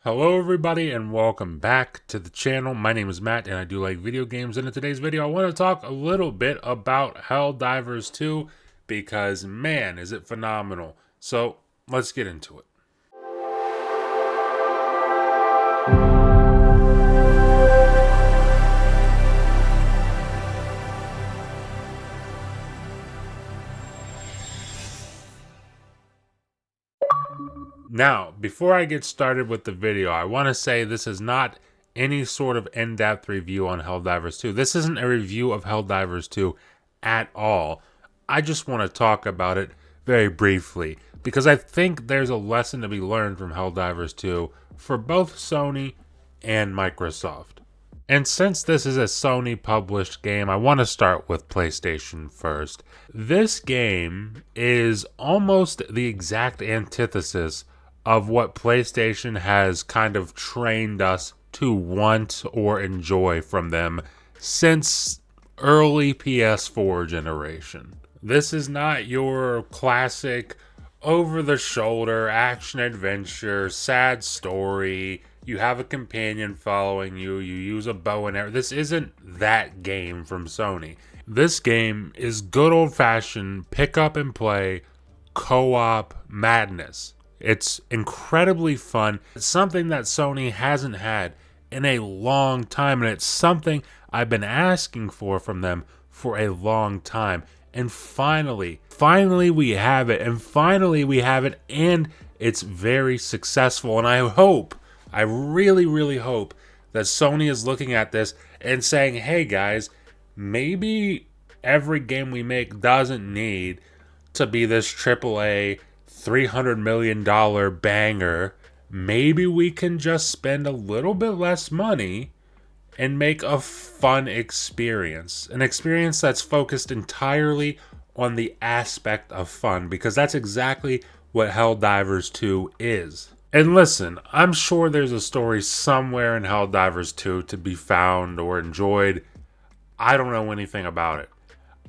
Hello everybody and welcome back to the channel. My name is Matt and I do like video games, and in today's video I want to talk a little bit about Helldivers 2 because man is it phenomenal. So let's get into it. Now, before I get started with the video, I want to say this is not any sort of in-depth review on Helldivers 2. This isn't a review of Helldivers 2 at all. I just want to talk about it very briefly because I think there's a lesson to be learned from Helldivers 2 for both Sony and Microsoft. And since this is a Sony published game, I want to start with PlayStation first. This game is almost the exact antithesis of what PlayStation has kind of trained us to want or enjoy from them since early PS4 generation. This is not your classic over-the-shoulder action-adventure, sad story. You have a companion following you, you use a bow and arrow. This isn't that game from Sony. This game is good old-fashioned pick-up-and-play co-op madness. It's incredibly fun. It's something that Sony hasn't had in a long time, and it's something I've been asking for from them for a long time. And finally we have it, and it's very successful. And I really hope that Sony is looking at this and saying, hey guys, maybe every game we make doesn't need to be this AAA $300 million banger. Maybe we can just spend a little bit less money and make a fun experience. An experience that's focused entirely on the aspect of fun, because that's exactly what Helldivers 2 is. And listen, I'm sure there's a story somewhere in Helldivers 2 to be found or enjoyed. I don't know anything about it.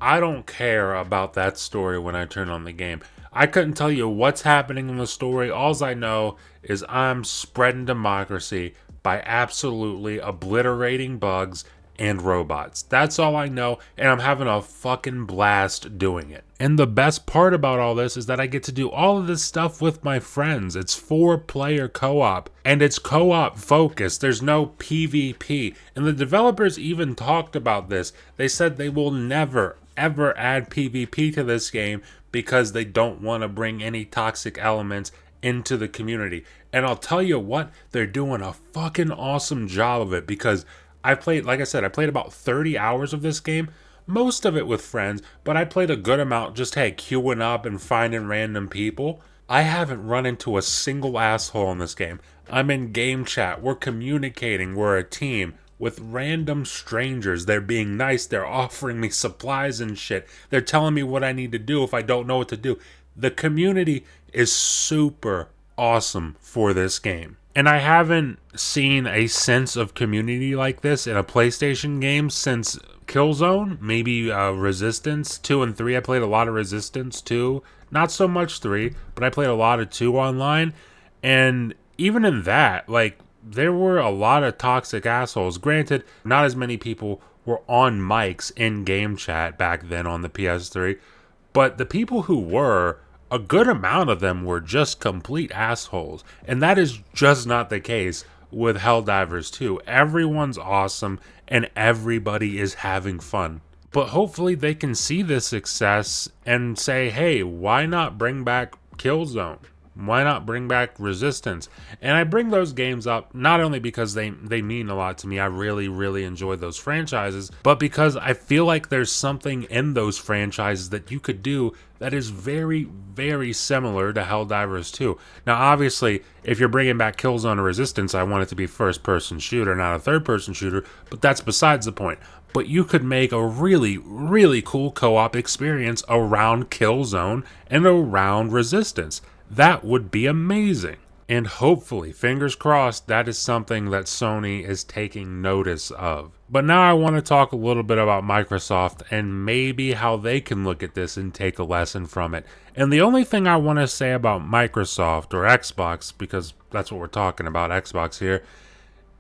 I don't care about that story when I turn on the game. I couldn't tell you what's happening in the story. All I know is I'm spreading democracy by absolutely obliterating bugs and robots. That's all I know, and I'm having a fucking blast doing it. And the best part about all this is that I get to do all of this stuff with my friends. It's 4-player co-op, and it's co-op focused. There's no PvP. And the developers even talked about this. They said they will never, ever add PvP to this game because they don't want to bring any toxic elements into the community. And I'll tell you what, they're doing a fucking awesome job of it, because I played about 30 hours of this game, most of it with friends, but I played a good amount just, queuing up and finding random people. I haven't run into a single asshole in this game. I'm in game chat, we're communicating, we're a team with random strangers. They're being nice, they're offering me supplies and shit. They're telling me what I need to do if I don't know what to do. The community is super awesome for this game. And I haven't seen a sense of community like this in a PlayStation game since Killzone, maybe Resistance 2 and 3. I played a lot of Resistance 2, not so much 3, but I played a lot of 2 online. And even in that, there were a lot of toxic assholes. Granted, not as many people were on mics in game chat back then on the PS3, but the people who were, a good amount of them were just complete assholes. And that is just not the case with Helldivers 2. Everyone's awesome and everybody is having fun. But hopefully they can see this success and say, hey, why not bring back Killzone? Why not bring back Resistance? And I bring those games up not only because they mean a lot to me, I really enjoy those franchises, but because I feel like there's something in those franchises that you could do that is very similar to Helldivers 2. Now obviously, if you're bringing back Killzone Resistance, I want it to be first-person shooter, not a third-person shooter, but that's besides the point. But you could make a really cool co-op experience around Killzone and around Resistance. That would be amazing. And hopefully, fingers crossed, that is something that Sony is taking notice of. But now I want to talk a little bit about Microsoft and maybe how they can look at this and take a lesson from it. And the only thing I want to say about Microsoft or Xbox, because that's what we're talking about, Xbox here,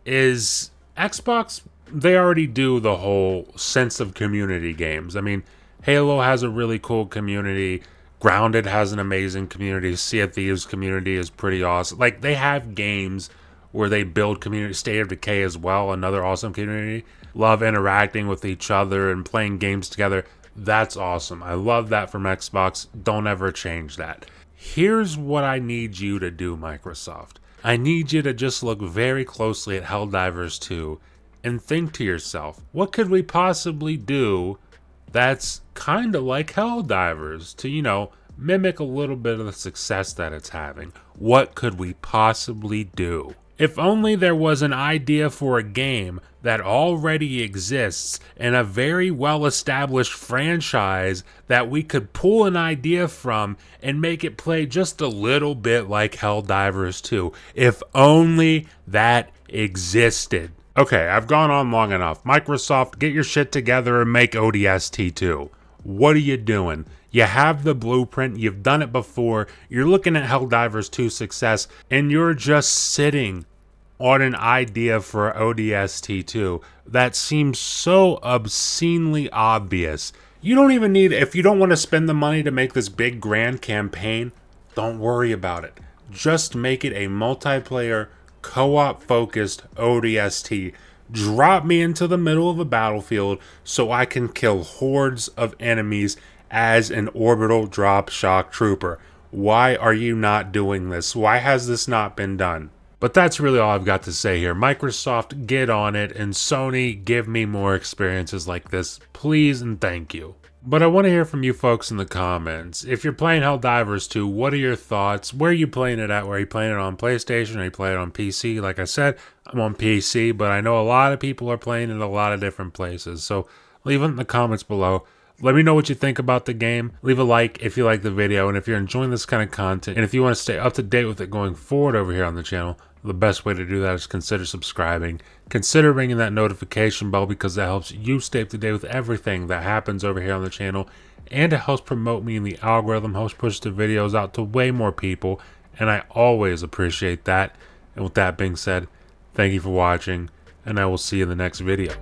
is Xbox, they already do the whole sense of community games. I mean, Halo has a really cool community. Grounded has an amazing community. Sea of Thieves community is pretty awesome. Like, they have games where they build community. State of Decay as well, another awesome community. Love interacting with each other and playing games together. That's awesome. I love that from Xbox. Don't ever change that. Here's what I need you to do, Microsoft. I need you to just look very closely at Helldivers 2 and think to yourself, what could we possibly do that's kind of like Helldivers to, mimic a little bit of the success that it's having? What could we possibly do? If only there was an idea for a game that already exists in a very well-established franchise that we could pull an idea from and make it play just a little bit like Helldivers 2. If only that existed. Okay, I've gone on long enough. Microsoft, get your shit together and make ODST 2. What are you doing? You have the blueprint, you've done it before, you're looking at Helldivers 2 success, and you're just sitting on an idea for ODST 2 that seems so obscenely obvious. You don't even need, if you don't want to spend the money to make this big grand campaign, don't worry about it. Just make it a multiplayer, co-op focused ODST. Drop me into the middle of a battlefield so I can kill hordes of enemies as an orbital drop shock trooper. Why are you not doing this? Why has this not been done? But that's really all I've got to say here. Microsoft, get on it, and Sony, give me more experiences like this, please and thank you. But I want to hear from you folks in the comments. If you're playing Helldivers 2, what are your thoughts? Where are you playing it at? Where are you playing it on PlayStation? Are you playing it on PC? Like I said, I'm on PC, but I know a lot of people are playing it in a lot of different places. So leave it in the comments below. Let me know what you think about the game. Leave a like if you like the video, and if you're enjoying this kind of content, and if you want to stay up to date with it going forward over here on the channel, the best way to do that is consider subscribing. Consider ringing that notification bell, because that helps you stay up to date with everything that happens over here on the channel, and it helps promote me in the algorithm, helps push the videos out to way more people, and I always appreciate that. And with that being said, thank you for watching, and I will see you in the next video.